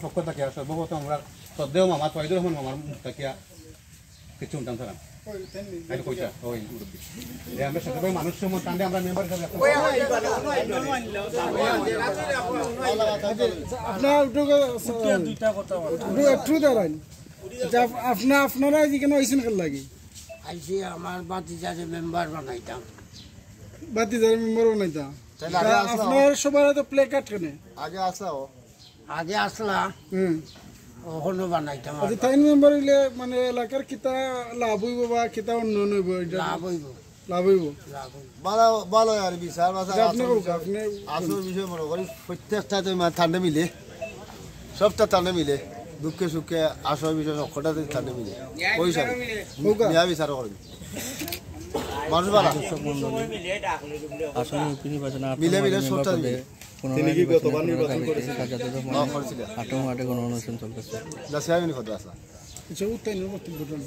পক্ষ থেকে সর্বপ্রথম আমরা শ্রদ্ধেয় মামা তহিদুর রহমান মামার মুখ থেকে কিছু উঠান থাকান কইটা ওই মুরব্বী আমরা সাথে মানুষ সময় টান্ডে আমরা মেম্বার হিসাবে আপনারা এখানে আইসেন কেন লাগে আইসি আমার বাতিজারে মেম্বার বানাইতাম বাতিজারে মেম্বার বানাইতাম আপনার সবার তো প্লে কার্ড কেন আগে আসলা ওখানে বানাইতাম আচ্ছা তাই মেম্বার হইলে মানে এলাকার কিতা লাভ হইব বা কিতা উন্নয়ন হইব লাভ হইব লাভ হইব ভালো আর বিচার আপনি আপনি আসল বিষয় মনে করি প্রত্যেকটা ঠান্ডা মিলে সবটা ঠান্ডা মিলে দুঃখে সুখে আসল বিষয় সবকটা ঠান্ডা মিলে পয়সা নিয়া বিচার করবি মানুষ ভালো মিলে মিলে সবটা মিলে তিনি কি গতবার নির্বাচন করেছেন আটমাটে কোনো অনুষ্ঠান চলতেছে আচ্ছা উত্তাই নেব বটন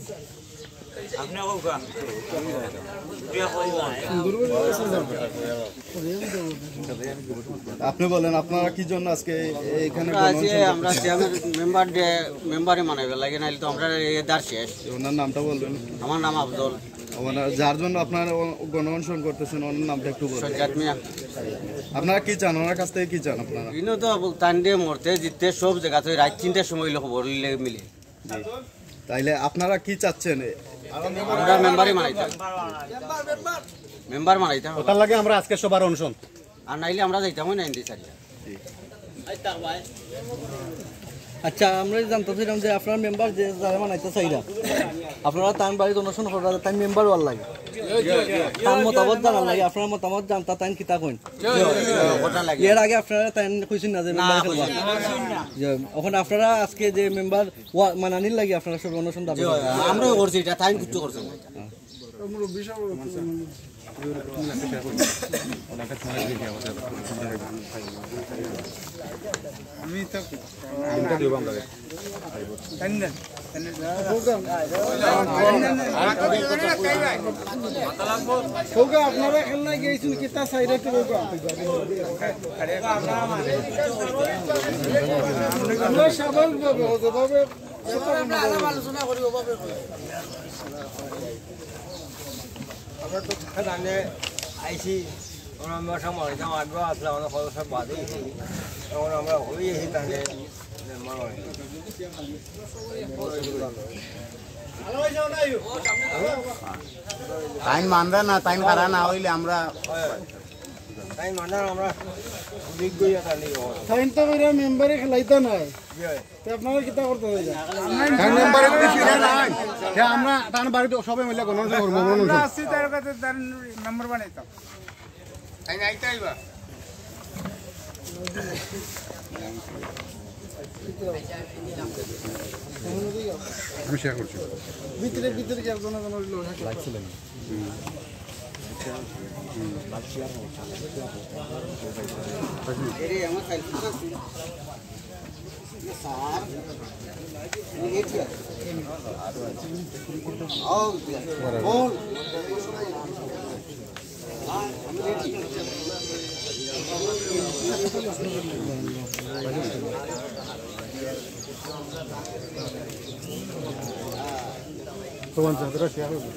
আপনি বলেন আপনারা কি জন্য আজকে এখানে আমরা মেম্বারে মানাইবে লাগে নাইলে তো আমরা এদার শেষ ওনার নামটা বলবেন আমার নাম আফজল যার জন্য আপনারা গণঅনশন করতেছেন ওনার নামটা একটু বলুন সজ্জাদ মিয়া আপনারা কি চান ওনার কাছ থেকে কি চান আপনারা ইনো তো তান্ডে মরতে জিততে সব জায়গাতে রাত 3টার সময় খবর মিলে তাইলে আপনারা কি চাচ্ছেন আমরা মেম্বারে মানাইতাম মেম্বার মানাইতাম ওটার লাগে আমরা আজকে সবার অনশন আর নাইলে আমরা যাইতাম না ইন্দি সারিয়া আচ্ছা আমরা জানতেছিলাম যে আপনার মেম্বার যে যারা মানাইতে চাইরা আপনারা তার বাড়িতে অনুষ্ঠান করা তাই মেম্বার ওয়াল লাগে তার মতামত জানার লাগে আপনার মতামত জানতা তাই কিতা কইন এর আগে আপনারা তাই কইছেন না যে মেম্বার যে ওখানে আপনারা আজকে যে মেম্বার মানানির লাগে আপনারা সব অনুষ্ঠান দাবি আমরা করছি এটা টাইম কিছু করছি না আমরা বিশাল আমি তো আপনারা খেলনা গিয়েছেন কিতা সাইডে আমরা স্বাভাবিকভাবে যেভাবে আলোচনা করি ওভাবে আমরা তো জানে আইসি আমরা সময় আগ্রহ আসলে আমাদের সদস্য বাদে তখন আমরা হয়ে এসি তাহলে টাইম মানরা না টাইম কারা না হইলে আমরা তাই মানে আমরা বিজ্ঞ টাইম তো করে মেম্বারে খেলাইতে নাই আপনারা কিতা করতে টাইম মেম্বারে যদি ফিরে নাই আমরা তার বাড়িতে সবাই মিলে গণঅনশন করব আমরা আসছি তার কাছে তার মেম্বার বানাইতাম তাই নাইতাই বা আমি শেয়ার করছি ভিতরে ভিতরে কি একজন লাগছিলেন তোমার যাত্রা শেয়ার হবে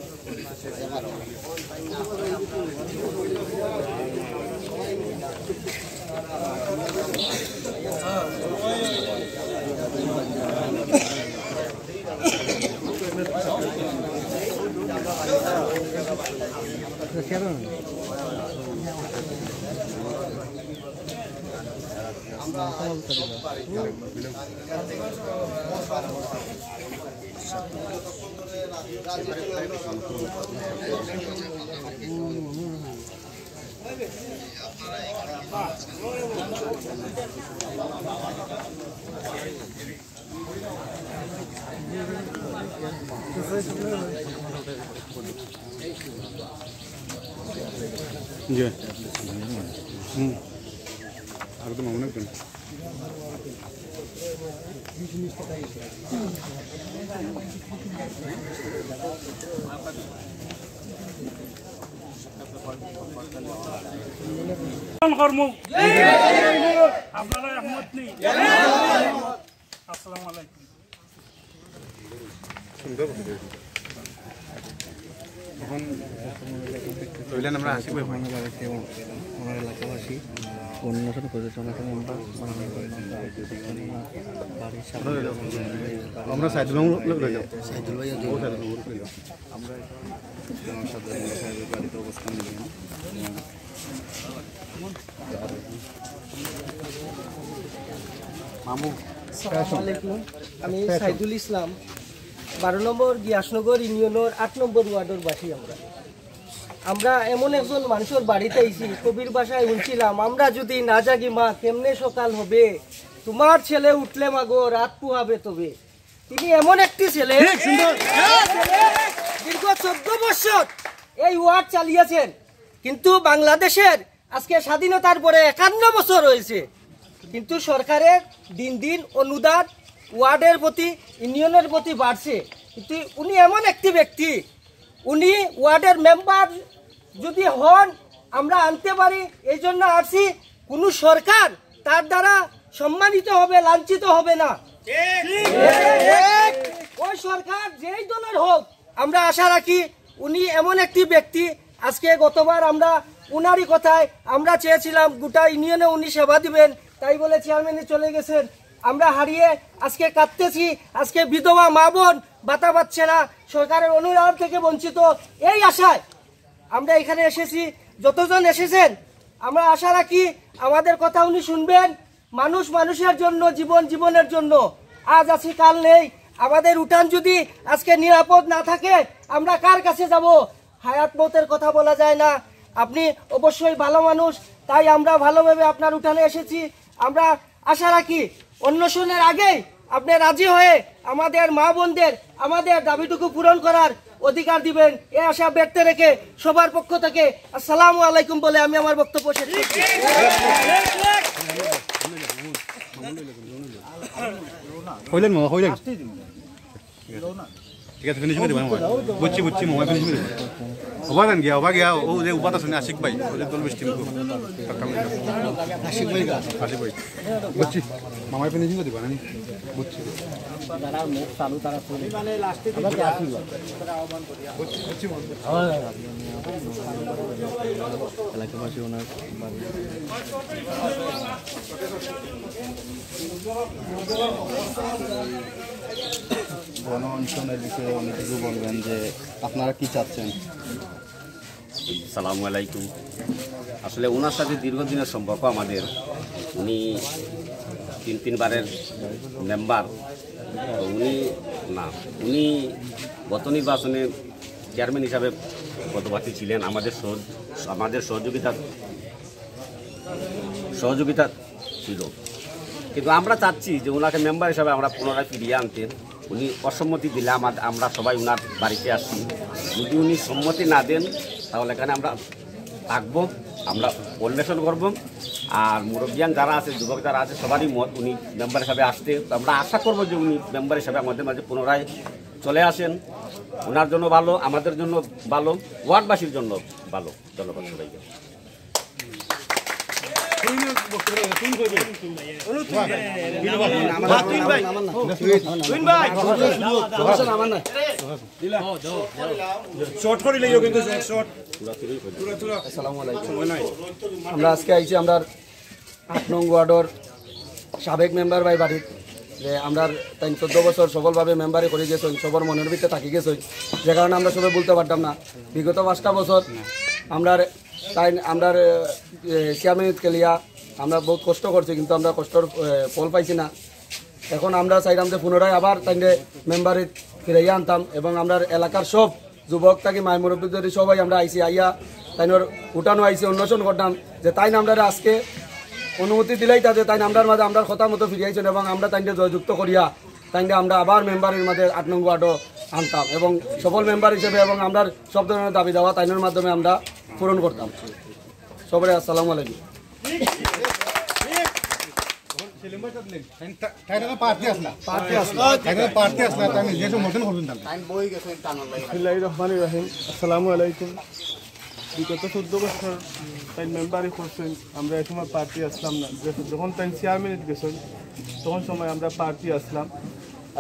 জি একদম অনেক দিন কর্ম আপনারা একমত নেই এখন কইলেন আমরা আসি কই ওনার এলাকাবাসী অন্বেষণ করেছে অনেক মেম্বার আমরা সাইদুল লোক লই যাও সাইদুল ভাই আমরা সাধারণ বাড়িতে অবস্থান নিলাম মামু আসসালামু আলাইকুম। আমি সাইদুল ইসলাম 12 নম্বর গিয়াসনগর ইউনিয়নের 8 নম্বর ওয়ার্ডের বাসী। আমরা এমন একজন মানুষের বাড়িতে আইছি, কবির ভাষায় শুনছিলাম, আমরা যদি না জাগি মা কেমনে সকাল হবে, তোমার ছেলে উঠলে মাগো রাত পুহাবে তবে। তিনি এমন একটি ছেলে দীর্ঘ 14 বছর এই ওয়ার্ড চালিয়েছেন, কিন্তু বাংলাদেশের আজকে স্বাধীনতার পরে 51 বছর হয়েছে, কিন্তু সরকারের দিন দিন অনুদান ওয়ার্ডের প্রতি ইউনিয়নের প্রতি বাড়ছে। কিন্তু উনি এমন একটি ব্যক্তি, উনি ওয়ার্ডের মেম্বার যদি হন আমরা আনতে পারি, এই জন্য আসছি। কোনো সরকার তার দ্বারা সম্মানিত হবে, লাঞ্ছিত হবে না। ওই সরকার যেই দলের হোক, আমরা আশা রাখি উনি এমন একটি ব্যক্তি। আজকে গতবার আমরা উনারই কথায় আমরা চেয়েছিলাম গোটা ইউনিয়নে উনি সেবা দিবেন, তাই বলে চেয়ারম্যানে চলে গেছেন। আমরা হারিয়ে আজকে কাঁদতেছি। আজকে বিধবা মা বোন ভাতা পাচ্ছে না, সরকারের অনুদান থেকে বঞ্চিত। এই আশায় আমরা এখানে এসেছি। যতজন এসেছেন আমরা আশা রাখি আমাদের কথা উনি শুনবেন। মানুষ মানুষের জন্য, জীবন জীবনের জন্য। আজ আছি কাল নেই। আমাদের উঠান যদি আজকে নিরাপদ না থাকে আমরা কার কাছে যাব? হায়াত মতের কথা বলা যায় না। আপনি অবশ্যই ভালো মানুষ, তাই আমরা ভালোভাবে আপনার উঠানে এসেছি। আমরা আশা রাখি অন্বেষণের আগেই আপনি রাজি হয়ে আমাদের মা বোনদের আমাদের দাবিটুকু পূরণ করার অধিকার দিবেন, এই আশা ব্যক্ত রেখে সবার পক্ষ থেকে আসসালামু আলাইকুম বলে আমি আমার বক্তব্য শেষ করছি। কইলেন মামা কইলেন ঠিক আছে ফিনিশ করে দেব বুঝছি বুঝছি মামা ফিনিশ করে দেব অবা গিয়া ও যে উপাত আছে আশিক ভাই ও যে দল মিষ্টি মুখ আশিক ভাই বুঝছি মামা ফিনিশ করে দেব না বুঝছি যারা মুখ চালু তারা মানে লাস্টে এলাকাবাসী ওনার গণ অনশনের বিষয়ে অনেক কিছু বলবেন যে আপনারা কি চাচ্ছেন। সালামু আলাইকুম। আসলে ওনার সাথে দীর্ঘদিনের সম্পর্ক আমাদের। উনি তিনবারের মেম্বার। উনি গত নির্বাচনে চেয়ারম্যান হিসাবে গতবারটি ছিলেন। আমাদের সহযোগিতা ছিল, কিন্তু আমরা চাচ্ছি যে ওনাকে মেম্বার হিসাবে আমরা পুনরায় ফিরিয়ে আনতে। উনি অসম্মতি দিলে আমরা সবাই ওনার বাড়িতে আসছি। যদি উনি সম্মতি না দেন তাহলে এখানে আমরা থাকবো, আমরা অন্বেষণ করব। আর মুরব্বিয়ান যারা আছে, যুবক যারা আছে, সবারই মত উনি মেম্বার হিসাবে আসতে। আমরা আশা করব যে উনি মেম্বার হিসাবে আমাদের মাঝে পুনরায় চলে আসেন। ওনার জন্য ভালো, আমাদের জন্য ভালো, ওয়ার্ডবাসীর জন্য ভালো। ধন্যবাদ সবাইকে। আমরা আজকে আইছি আমরা 8 নং ওয়ার্ডের সাবেক মেম্বার ভাই বাড়ির, যে আমরা 14 বছর সফলভাবে মেম্বারে করে গেছেন, সবার মনের ভিতরে থাকি গেছেন, যে কারণে আমরা সবাই বলতে পারতাম না। বিগত 5টা বছর আমরা চেয়ারম্যান কেলিয়া আমরা বহুত কষ্ট করছি, কিন্তু আমরা কষ্টর ফল পাইছি না। এখন আমরা চাইলাম যে পুনরায় আবার তাইলে মেম্বারে ফিরাইয়া আনতাম, এবং আমরা এলাকার সব যুবক থাকি মাই মুরব্বীদের সবাই আমরা আইসি আইয়া তাইনের উঠানো আইসি অন্বেষণ করতাম যে তাই আমরা আজকে অনুমতি দিলেই তাদের তাই আমরার মাঝে আমরা কথা মতো ফিরিয়েছেন, এবং আমরা তাইকে জয়যুক্ত করিয়া তাইকে আমরা আবার মেম্বারের মাঝে 8 নং ওয়ার্ডও আনতাম, এবং সফল মেম্বার হিসেবে এবং আমরা সব ধরনের দাবি দেওয়া তাইনের মাধ্যমে আমরা পূরণ করতাম। সবাই আসসালামু আলাইকুম। আসসালামু আলাইকুম। বিগত 14 বছর তাই মেম্বারই করছেন, আমরা এই সময় পার্টি আসলাম না। যখন তাই চেয়ারম্যান গেছেন তখন সময় আমরা পার্টি আসলাম।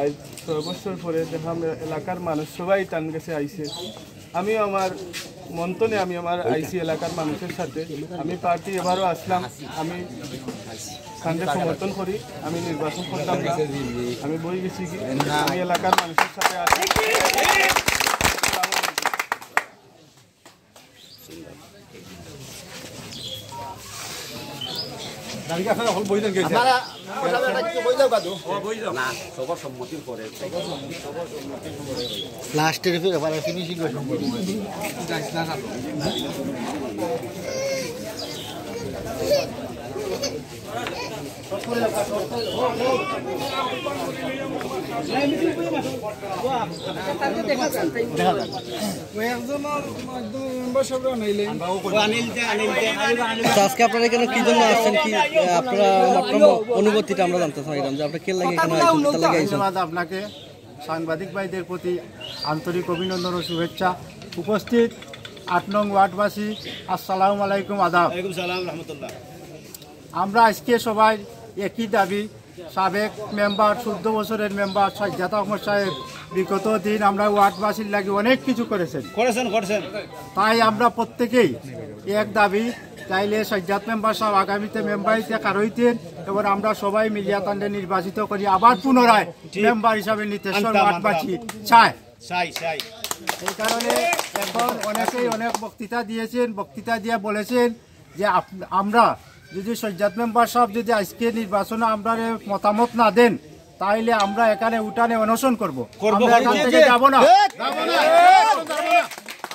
আজ 6 বছর পরে দেখলাম এলাকার মানুষ সবাই তান কাছে আইছে। আমি আমার মন্তনে আমি আমার আইসি এলাকার মানুষের সাথে আমি পার্টি এবারও আসলাম, আমি তানকে সমর্থন করি, আমি নির্বাচন করতাম না, আমি বই গেছি কি আমি এলাকার মানুষের সাথে আছি। দাঁড়িয়ে আপনারা হল বই দেন গেছে না সবার সম্মতির পরে লাস্টের ফিনিশিং আজকে আপনারা এখানে কি জন্য আসছেন, কি আপনারা আপনার অনুভূতিটা আমরা জানতে চাইলাম যে আপনার কে লাগে এখানে আইছেন? আপনাকে সাংবাদিক ভাইদের প্রতি আন্তরিক অভিনন্দন ও শুভেচ্ছা। উপস্থিত 8 নং ওয়ার্ডবাসী, আসসালামু আলাইকুম, আদাব। আমরা আজকে সবাই একই দাবি, সাবেক মেম্বার 14 বছরের মেম্বার সাজ্জাদ আহমদ সাহেব বিগত দিন আমরা ওয়ার্ডবাসীর লাগে অনেক কিছু করেছেন। তাই আমরা প্রত্যেকেই এক দাবি, চাইলে সাজ্জাদ মেম্বার সাহেব আগামীতে মেম্বারিতে কারইতেন এবং আমরা সবাই মিলিয়া তান্ডে নির্বাচিত করি আবার পুনরায় মেম্বার হিসাবে নিতে ওয়ার্ডবাসী চায়। এই কারণে এখন অনেকেই অনেক বক্তৃতা দিয়েছেন, বক্তৃতা দিয়ে বলেছেন যে আমরা যদি সাজ্জাদ মেম্বার সাহেব যদি আজকে নির্বাচনে আমরা মতামত না দেন তাইলে আমরা এখানে উঠানে অনশন করবো, আমরা এখান থেকে যাব না।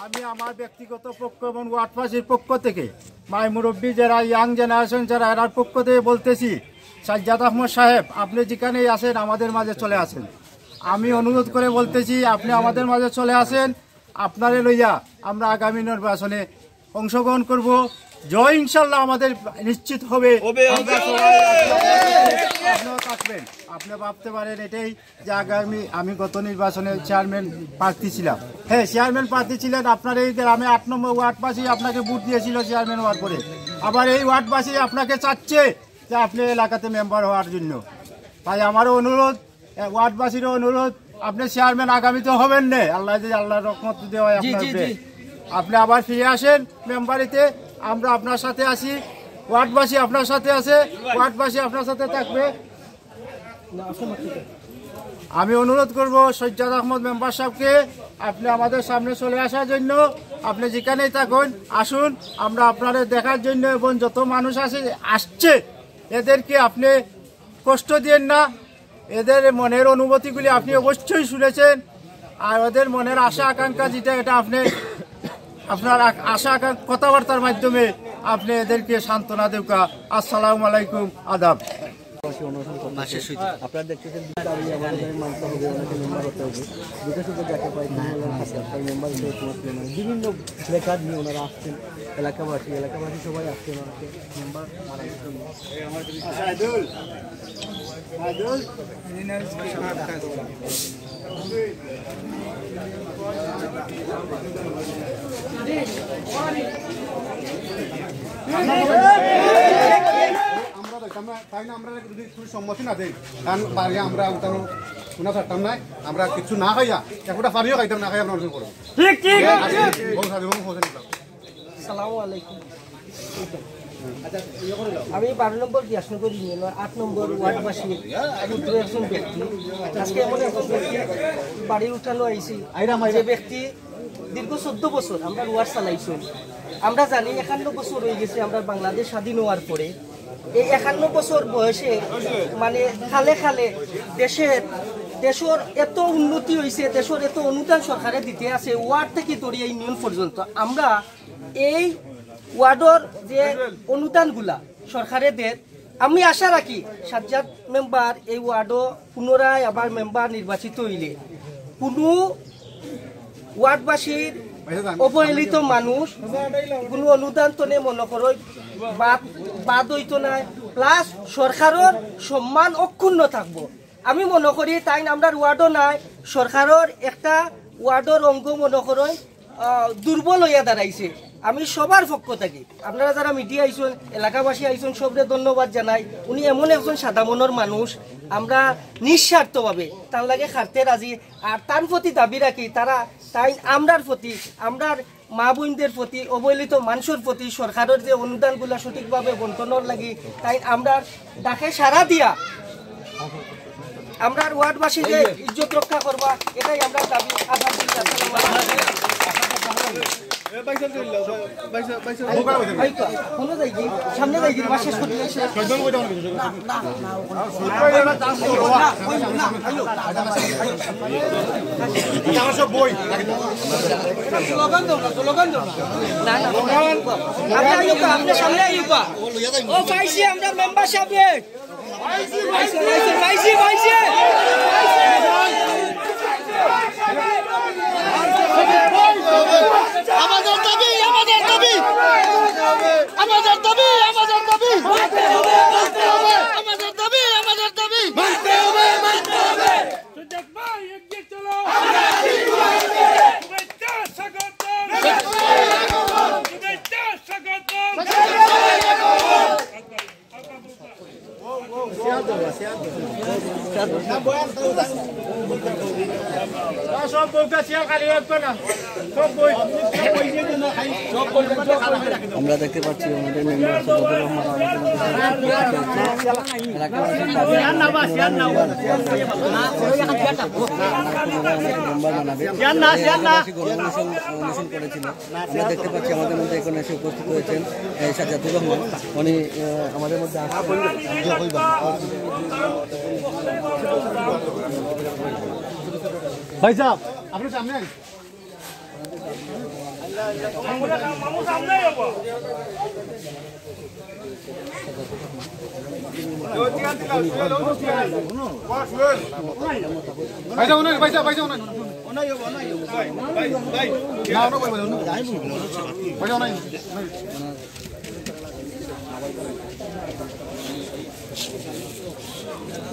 আমি আমার ব্যক্তিগত পক্ষ এবং ওয়ার্ডবাসীর পক্ষ থেকে মাই মুরব্বী যারা ইয়াং জেনারেশন যারা এরার পক্ষ থেকে বলতেছি, সাজ্জাদ আহমদ সাহেব আপনি যেখানেই আসেন আমাদের মাঝে চলে আসেন। আমি অনুরোধ করে বলতেছি আপনি আমাদের মাঝে চলে আসেন, আপনারে লইয়া আমরা আগামী নির্বাচনে অংশগ্রহণ করব। জয় ইনশাল্লাহ আমাদের নিশ্চিত হবে। আপনিও থাকবেন। আপনি ভাবতে পারেন এটাই যে আগামী আমি গত নির্বাচনে চেয়ারম্যান প্রার্থী ছিলাম, হ্যাঁ চেয়ারম্যান প্রার্থী ছিলেন আপনার এই গ্রামে 8 নম্বর ওয়ার্ডবাসী আপনাকে ভোট দিয়েছিল চেয়ারম্যান হওয়ার পরে, আবার এই ওয়ার্ডবাসী আপনাকে চাচ্ছে যে আপনি এলাকাতে মেম্বার হওয়ার জন্য। তাই আমারও অনুরোধ, ওয়ার্ডবাসীরও অনুরোধ, আপনি চেয়ারম্যান আগামীতে হবেন না, আল্লাহ যদি আল্লাহর রহমত দেওয়া হয় আপনি আবার ফিরে আসেন মেম্বারিতে, আমরা আপনার সাথে আছি, ওয়ার্ডবাসী আপনার সাথে আছে, ওয়ার্ডবাসী আপনার সাথে থাকবে। আমি অনুরোধ করব সাজ্জাদ আহমদ মেম্বার সাহেবকে আপনি আমাদের সামনে চলে আসার জন্য, আপনি যেখানেই থাকুন আসুন, আমরা আপনাদের দেখার জন্য এবং যত মানুষ আসছে এদেরকে আপনি কষ্ট দিয়েন না, এদের মনের অনুভূতিগুলি আপনি অবশ্যই শুনেছেন, আর ওদের মনের আশা আকাঙ্ক্ষা যেটা এটা আপনি আপনার আশা আকাঙ্ক্ষা কথাবার্তার মাধ্যমে আপনি এদেরকে সান্ত্বনা দেওয়া। আসসালামু আলাইকুম, আদাব। আপনারা দেখতেছেন মানতে হবে, ওনাকে মেম্বার হতে হবে, যেটা শুধু যাকে পাই মেম্বার হিসেবে বিভিন্ন লেখা নিয়ে ওনারা আসছেন, এলাকাবাসী সবাই আসছেন ওনাকে মেম্বার তাই না আমরা যদি সম্মতি না দেই কারণ পারি আমরা উঠানো শোনা ছাড়তাম না, আমরা কিছু না খাইয়া একটা পারিও খাইতাম না খাই আমরা অনুসরণ করবো। আসসালামু আলাইকুম। আমি 12 নম্বর দিয়াসনগর ইউনিয়নের 8 নম্বর ওয়ার্ডবাসী ক্ষুদ্র একজন ব্যক্তি। আজকে এমন একজন ব্যক্তি বাড়ির উঠানো আইছি, যে ব্যক্তি দীর্ঘ 14 বছর আমরা ওয়ার্ড চালাইছি। আমরা জানি 51 বছর হয়ে গেছে আমরা বাংলাদেশ স্বাধীন হওয়ার পরে। এই 51 বছর বয়সে মানে খালে খালে দেশের এত উন্নতি হয়েছে, দেশের এত অনুদান সরকারে দিতে আছে, ওয়ার্ড থেকে ধরে ইউনিয়ন পর্যন্ত। আমরা এই ওয়ার্ডর যে অনুদানগুলা সরকারে দেয়, আমি আশা রাখি সাজ্জাদ মেম্বার এই ওয়ার্ডও পুনরায় আবার মেম্বার নির্বাচিত হইলে কোনো ওয়ার্ডবাসীর অবহেলিত মানুষ কোনো অনুদান তো নেই মনে করো বাদ হইতো না, প্লাস সরকারের সম্মান অক্ষুণ্ণ থাকবো। আমি মনে করি তাই আমরা ওয়ার্ডও নাই, সরকারের একটা ওয়ার্ডর অঙ্গ মনে করো দুর্বল হইয়া দাঁড়াইছে। আমি সবার পক্ষ থাকি, আপনারা যারা মিডিয়া আইসুন, এলাকাবাসী আইসুন, সবরে ধন্যবাদ জানাই। উনি এমন একজন সাদা মনের মানুষ, আমরা নিঃস্বার্থভাবে তার লাগে খাটতে রাজি আর তার প্রতি দাবি রাখি তাই আমরার প্রতি আমরার মা বোনদের প্রতি অবহেলিত মানুষের প্রতি সরকারের যে অনুদানগুলো সঠিকভাবে বন্টনের লাগি তাই আমরা ডাকে সারা দিয়া আমরা ওয়ার্ডবাসীকে ইজ্জত রক্ষা করবা এটাই আমরা দাবি সামনে যাই বা শেষ করতে আপনার সামনে আইবা ও পাইছি আমরা মেম্বার সাহেব আমাদের দাবি আমাদের দাবি আমাদের দাবি আমাদের দাবি আমাদের দাবি আমাদের দাবি মানতে হবে মানতে হবে সুজেত ভাই এগিয়ে চলো আমরা শুভেচ্ছা স্বাগতম শুভেচ্ছা স্বাগতম সব বউটা চেয়ার খালি রাখবে না সব বই আমরা দেখতে পাচ্ছি আমাদের মেম্বার সদর অনুষ্ঠান করেছিল। আমরা দেখতে পাচ্ছি আমাদের মধ্যে এখানে এসে উপস্থিত হয়েছেন সাজ্জাদুর রহমান, উনি আমাদের মধ্যে ভাই সাহেব আপনি সামনে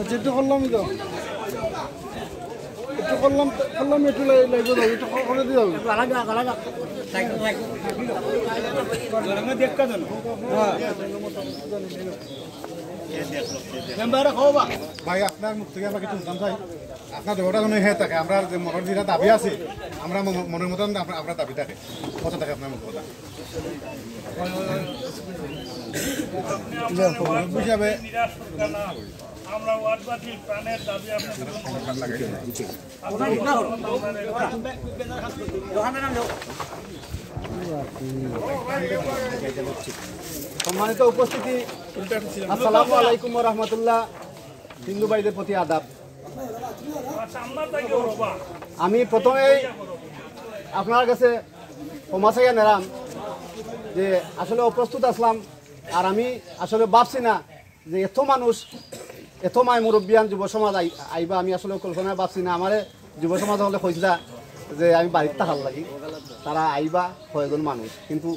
যেটা করলাম তো একটু করলাম একটু লাগবে যাবো একটু করে দিয়ে যাবো ভাই আপনার মুখ থেকে আমরা কিছু শুনতাম চাই আপনার দেবটা কোনো হয়ে থাকে আমরা যে মনের যেটা দাবি আছে আমরা মনের মতন আপনার দাবি থাকে কত থাকে আপনার মুখ কথা হিসাবে আমরা ওয়ার্ডবাসী প্রাণের দাবি সম্মানিত উপস্থিতি, আসসালামু আলাইকুম ওয়া রাহমাতুল্লাহ। হিন্দু ভাইদের প্রতি আদাব। আমি প্রথমেই আপনার কাছে ক্ষমা চাইয়া নেরাম যে আসলে অপ্রস্তুত আসলাম, আর আমি আসলে ভাবছি না যে এত মানুষ এত মায় মুরব্বিয়ান যুব সমাজ আইবা, আমি আসলে কল্পনায় ভাবছি না। আমার যুব সমাজ হলে কইছিলা যে আমি বাড়িতে থাকার লাগি, তারা আইবা কয়েকজন মানুষ, কিন্তু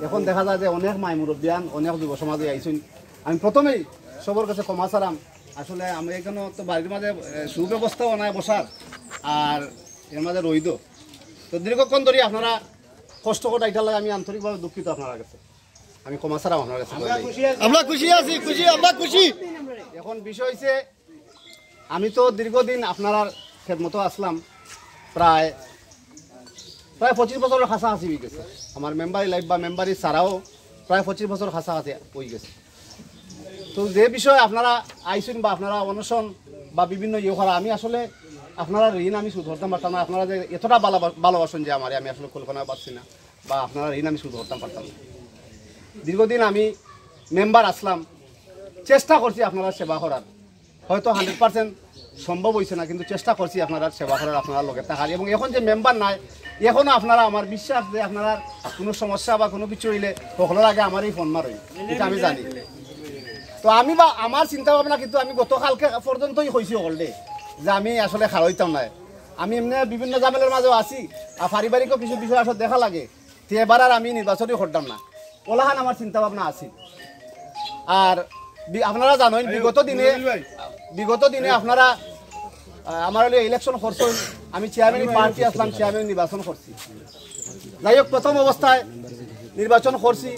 এখন দেখা যায় যে অনেক মায় মুরব্বিয়ান অনেক যুব সমাজে আইসুন। আমি প্রথমেই সবার কাছে ক্ষমা চারাম। আসলে আমি এখানে তো বাড়ির মাঝে সুব্যবস্থাও নাই বসার, আর এর মাঝে রইদ তো দীর্ঘক্ষণ ধরে আপনারা কষ্ট করে এটার লাগে আমি আন্তরিকভাবে দুঃখিত আপনার কাছে। আমি ক্ষমা চারাম আপনার কাছে। আমরা খুশি আছি, খুশি আমরা খুশি। এখন বিষয় হচ্ছে আমি তো দীর্ঘদিন আপনার খেদমতো আসলাম, প্রায় 25 বছরের কাছাকাছি হয়ে গেছে। আমার মেম্বারি লাইফ বা মেম্বারি ছাড়াও প্রায় 25 বছর কাছাকাছি হয়ে গেছে। তো যে বিষয়ে আপনারা আইসুন বা আপনারা অনশন বা বিভিন্ন ইয়ে করা, আমি আসলে আপনারা ঋণ আমি সুদ ধরতাম পারতাম না। আপনারা যে এতটা ভালোবাসেন যে আমি আসলে কল্পনা পাচ্ছি না, বা আপনারা ঋণ আমি সুদ ধরতাম পারতাম না। দীর্ঘদিন আমি মেম্বার আসলাম, চেষ্টা করছি আপনারা সেবা করার, হয়তো 100% সম্ভব হয়েছে না, কিন্তু চেষ্টা করছি আপনারা সেবা করার, আপনারা লোকের থাকার। এবং এখন যে মেম্বার নাই, এখনও আপনারা আমার বিশ্বাস যে আপনারা কোনো সমস্যা বা কোনো কিছু হইলে সকলের আগে আমারই ফোন মারই, এটা আমি জানি। তো আমি বা আমার চিন্তা ভাবনা, কিন্তু আমি গতকালকে পর্যন্তই হয়েছি অলরেডি যে আমি আসলে খারইতাম না। আমি এমনি বিভিন্ন জামেলের মাঝেও আছি, আর পারিবারিকও কিছু বিষয় আসলে দেখা লাগে, তো এবার আর আমি নির্বাচনই করতাম না, ওলাহান আমার চিন্তা ভাবনা আছে। আর আপনারা জানেন বিগত দিনে আপনারা আমার হলে ইলেকশন করছেন, আমি চেয়ারম্যান পার্টি আসলাম, চেয়ারম্যান নির্বাচন করছি। যাই হোক, প্রথম অবস্থায় নির্বাচন করছি,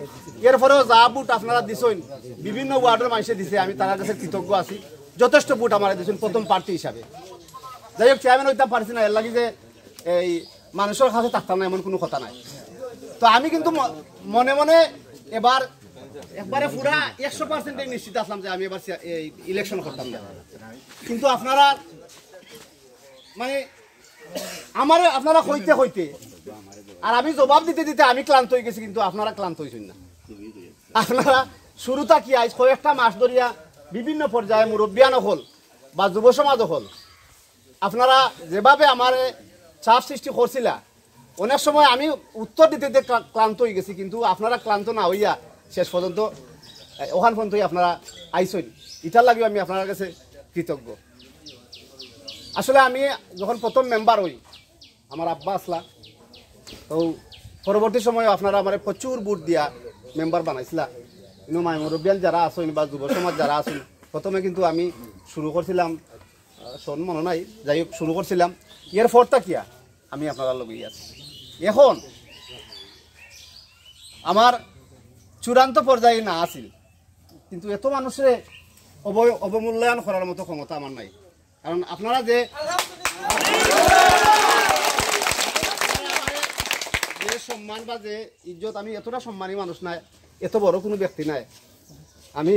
এরপরেও যা বুট আপনারা দিছেন বিভিন্ন ওয়ার্ডের মানুষে দিছে, আমি তার কাছে কৃতজ্ঞ আছি। যথেষ্ট ভোট আমার দিয়েছেন প্রথম প্রার্থী হিসাবে। যাই হোক চেয়ারম্যান হইতে পারছি না, এর লাগি যে এই মানুষের কাছে থাকতাম না এমন কোনো কথা নাই। তো আমি কিন্তু মনে মনে এবার একবারে পুরা 100% নিশ্চিত আসলাম যে আমি এবার এই ইলেকশন করতাম না। কিন্তু আপনারা মানে আমার আপনারা হইতে হইতে আর আমি জবাব দিতে দিতে আমি ক্লান্ত হয়ে গেছি, কিন্তু আপনারা ক্লান্ত হয়েছেন না। আপনারা শুরুটা কি আজ কয়েকটা মাস ধরিয়া বিভিন্ন পর্যায়ে মুরব্বিয়ান হল বা যুব সমাজ হল আপনারা যেভাবে আমার চাপ সৃষ্টি করছিলা, অনেক সময় আমি উত্তর দিতে দিতে ক্লান্ত হয়ে গেছি, কিন্তু আপনারা ক্লান্ত না হইয়া শেষ পর্যন্ত ওখান পর্যন্তই আপনারা আইসেন। এটার লাগেও আমি আপনার কাছে কৃতজ্ঞ। আসলে আমি যখন প্রথম মেম্বার হই আমার আব্বা আসলা, তো পরবর্তী সময়ে আপনারা আমার প্রচুর ভোট দিয়া মেম্বার বানাইছিলা। কিন্তু মুরব্বিয়ান যারা আসেন বা যুব সমাজ যারা আসেন, প্রথমে কিন্তু আমি শুরু করছিলাম শোন মনে নাই, যাই হোক শুরু করছিলাম। এর ফরটা কিয়া আমি আপনারা লগিয়ে আছি। এখন আমার চূড়ান্ত পর্যায়ে না আসিল, কিন্তু এত মানুষের অবমূল্যায়ন করার মতো ক্ষমতা আমার নাই। কারণ আপনারা যে সম্মান বা যে ইজ্জত, আমি এতটা সম্মানী মানুষ নাই, এত বড় কোনো ব্যক্তি নাই। আমি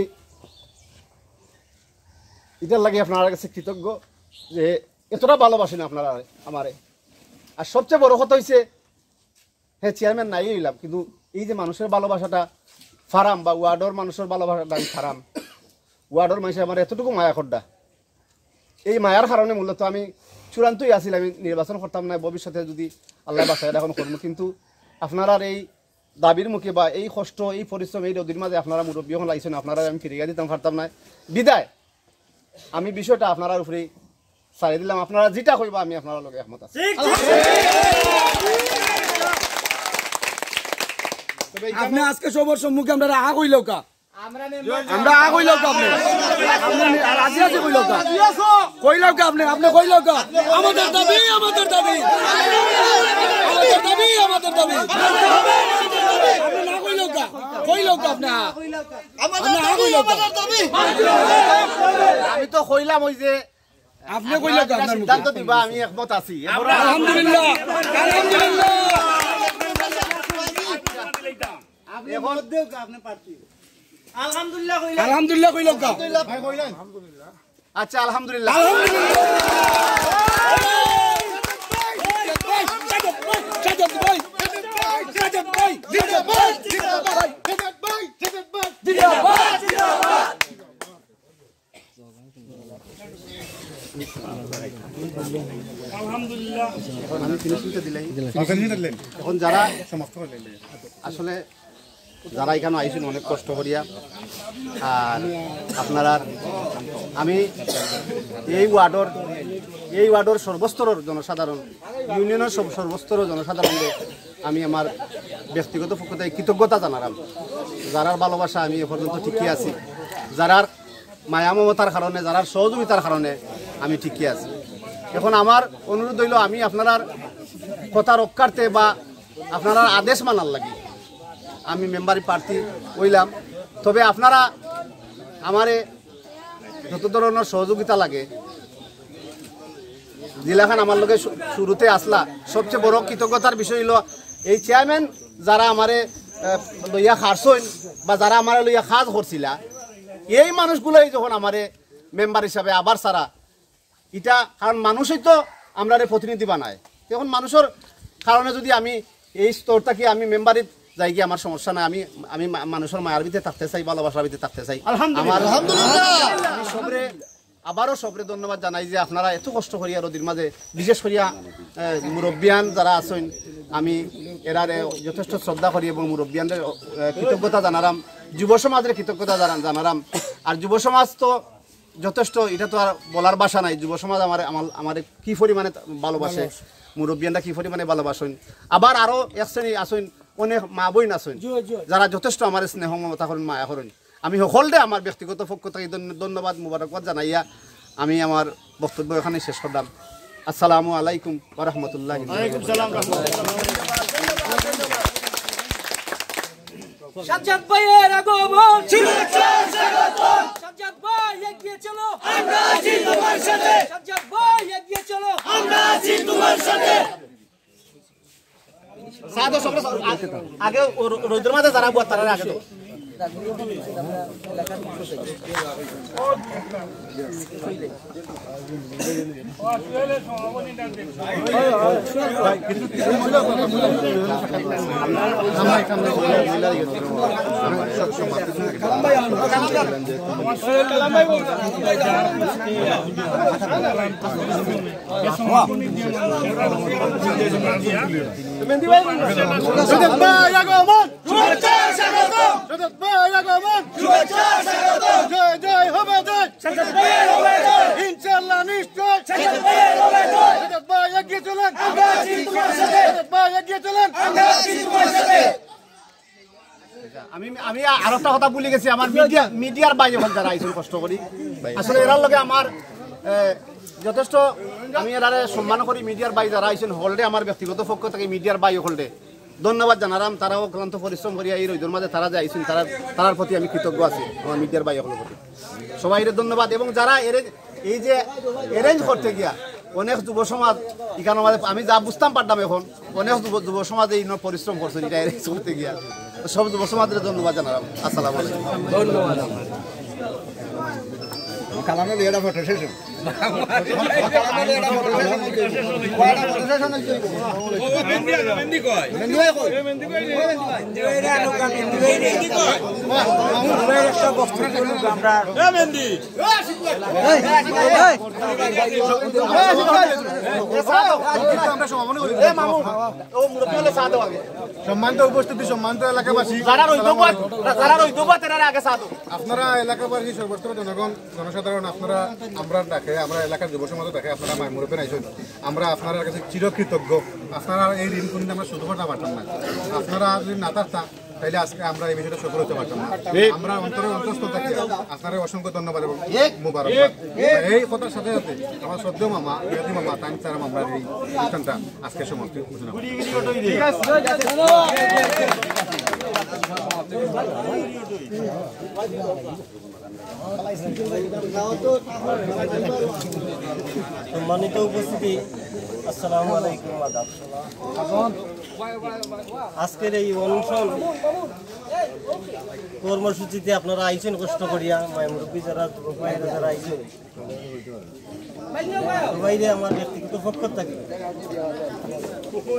এটার লাগে আপনার কাছে কৃতজ্ঞ যে এতটা ভালোবাসেন আপনারা আমারে। আর সবচেয়ে বড় কথা হয়েছে, হ্যাঁ চেয়ারম্যান নাই হইলাম, কিন্তু এই যে মানুষের ভালোবাসাটা ফারাম বা ওয়ার্ডর মানুষের ভালোবাসাটা আমি ফারাম, ওয়ার্ডর মানুষের আমার এতটুকু মায়া খড্ডা, এই মায়ার কারণে মূলত আমি চূড়ান্তই আসিল আমি নির্বাচন করতাম না। ভবিষ্যতে যদি আল্লাহ বাসায় এখন করবো, কিন্তু আপনারা এই দাবির মুখে বা এই কষ্ট এই পরিশ্রম এই রোদির মাঝে আপনারা মুরব্বী যখন লাগছেন, আপনারা আমি ফিরিয়ে দিতাম পারতাম না। বিদায় আমি বিষয়টা আপনার উপরে ছাড়িয়ে দিলাম। আপনারা যেটা কইবা আমি আপনার লগে একমত আছি। আপনি আজকে সবার সম্মুখে আমরা আ কইল কা, আমরা আ কইল কা, আপনি রাজি আছে কইল কা, কইল কা, আপনি আপনি কইল কা আমাদের দাবি, আমাদের দাবি, আমাদের দাবি, আমাদের দাবি, আপনি না কইল কা, কইল কা, আপনি আমাদের দাবি, আমাদের দাবি। আমি তো কইলাম ওই যে আপনি কইল কা, আপনার সিদ্ধান্ত দিবা আমি একমত আছি। আলহামদুলিল্লাহ, আলহামদুলিল্লাহ। আলহামদুলিল্লাহ কইল কা, আচ্ছা আলহামদুলিল্লাহ। এখন যারা আসলে যারা এখানে আইসেন অনেক কষ্ট করিয়া, আর আপনারা আমি এই ওয়ার্ডর সর্বস্তরের জনসাধারণ, ইউনিয়নের সর্বস্তরের জনসাধারণকে আমি আমার ব্যক্তিগত পক্ষ থেকে কৃতজ্ঞতা জানালাম। যারার ভালোবাসা আমি এ পর্যন্ত ঠিকই আছি, যারার মায়া মমতার কারণে, যারার সহযোগিতার কারণে আমি ঠিকই আছি। এখন আমার অনুরোধ হইল আমি আপনার কথা রক্ষার্থে বা আপনার আদেশ মানার লাগে আমি মেম্বারি প্রার্থী হইলাম। তবে আপনারা আমারে যত ধরনের সহযোগিতা লাগে, জেলাখান আমার লগে শুরুতে আসলা, সবচেয়ে বড় কৃতজ্ঞতার বিষয় হইল এই চেয়ারম্যান যারা আমারে লইয়া খারছইন বা যারা আমার লইয়া কাজ করছিলা, এই মানুষগুলোই যখন আমারে মেম্বার হিসাবে আবার সারা এটা, কারণ মানুষই তো আমরা প্রতিনিধি বানায়। তখন মানুষের কারণে যদি আমি এই স্তরটাকে আমি মেম্বারি যাই গিয়ে আমার সমস্যা নাই, আমি আমি মানুষের মায়ার ভিতরে থাকতে চাই, ভালোবাসার ভিতরে থাকতে চাই। আমি সবরে আবারও সবরে ধন্যবাদ জানাই যে আপনারা এত কষ্ট করিয়া রোদির মাঝে, বিশেষ করিয়া মুরব্বিয়ান যারা আছেন, আমি এরারে যথেষ্ট শ্রদ্ধা করি এবং মুরব্বিয়ানদের কৃতজ্ঞতা জানালাম, যুব সমাজের কৃতজ্ঞতা জানালাম। আর যুব সমাজ তো যথেষ্ট, এটা তো আর বলার ভাষা নাই। যুব সমাজ আমার কি পরিমাণে ভালোবাসে, মুরব্বিয়ানরা কি পরিমাণে ভালোবাসেন। আবার আরো এক শ্রেণী আসেন, অনেক মা বোন আছেন যারা যথেষ্ট আমার স্নেহ মমতা করেন, মায়া করেন। আমি সকলরে আমার ব্যক্তিগত পক্ষ থেকে ধন্যবাদ মুবারকবাদ জানাইয়া আমি আমার বক্তব্য এখানে শেষ করলাম। আসসালামু আলাইকুম ওয়া রাহমাতুল্লাহি। সাজ্জাদ ভাইয়ের আগমন শুভেচ্ছা স্বাগতম সাজ্জাদ ভাই এগিয়ে চলো আমরা আছি তোমার সাথে সাজ্জাদ ভাই এগিয়ে চলো আমরা আছি তোমার সাথে সাদো সব আগে রোদের মাঝে যারা বুয়া তারা আগে তো জয় জয় হবে জয় ইনশাআল্লাহ নিশ্চয় ভাই এগিয়ে চলেন ভাই এগিয়ে চলেন আমি আর একটা কথা বলে গেছি আমার মিডিয়ার বাইরে যারা আইসুন কষ্ট করি আসলে এরার লগে আমার যথেষ্ট আমি এরারে সম্মান করি মিডিয়ার বাইরে যারা আইসুন হলডে আমার ব্যক্তিগত পক্ষ থেকে মিডিয়ার বাইরে হলডে ধন্যবাদ জানালাম তারাও ক্লান্ত পরিশ্রম করিয়া এই রোদের মাঝে তারা যে আইসুন তারার প্রতি আমি কৃতজ্ঞ আছি আমার মিডিয়ার বাইরে হলের প্রতি সবাই ধন্যবাদ এবং যারা এই যে অ্যারেঞ্জ করতে গিয়া অনেক যুব সমাজ এখানে আমি যা বুঝতাম পারতাম এখন অনেক যুব সমাজ এই পরিশ্রম করছেন এটা অ্যারেঞ্জ করতে গিয়া সব যুব সমাজের ধন্যবাদ জানালাম আসসালামু আলাইকুম ধন্যবাদ কালামে লিয়াটা ফটো সেশন মেন্দি কয় মেন্দি কয় মেন্দি কয় মেন্দি কয় আনুকা মেন্দি কয় একটা বস্তু করব আমরা এ মেন্দি আমরা সমাপন করি এ মামু ও মুরব্বি হলে সাদো আগে সম্মানিত উপস্থিতি সম্মানিত এলাকাবাসী যারা রইদবা তারা আগে সাদো আপনারা এলাকাবাসী সর্বস্তরের জনগণ জনসাধারণ আপনারা আমরা ডাকে আমরা এলাকার যুব সমাজ দেখে আপনারা মুরব্বী আইসেন আমরা আপনার কাছে চিরকৃতজ্ঞ আপনারা এই ঋণ কোনটা আমরা শুধু করতে পারতাম না আপনারা যদি না থাকতাম তাহলে আজকে আমরা এই বিষয়টা সফল হতে পারতাম না আমরা অন্তঃস্থল থেকে আপনারা অসংখ্য ধন্যবাদ এবং মুবারকবাদ এই কথার সাথে সাথে আমার শ্রদ্ধেয় মামা বিরাটি মামা তাই স্যার আমরা এই অনুষ্ঠানটা আজকে সমাপ্তি ঘোষণা করি সম্মানিত উপস্থিতি আসসালামু আলাইকুম আদাব আজকের এই অনশন কর্মসূচিতে আপনারা আইছেন কষ্ট করিয়া মুরব্বী যারা যারা আইছেন বাইরে আমার ব্যক্তিগত পক্ষ থাকে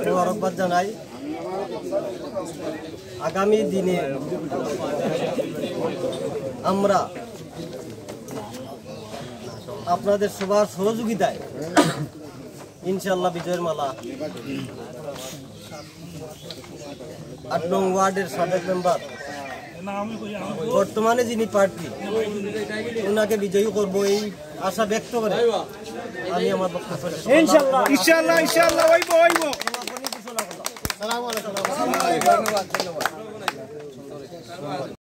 মুবারকবাদ জানাই আগামী দিনে আমরা আপনাদের সবার সহযোগিতায় ইনশাআল্লাহ বিজয়ের মালা ৮ নং ওয়ার্ডের সাবেক মেম্বার বর্তমানে যিনি প্রার্থী ওনাকে বিজয়ী করবো এই আশা ব্যক্ত করে আমি আমার বক্তব্য ইনশাআল্লাহ ইনশাআল্লাহ ইনশাআল্লাহ হইব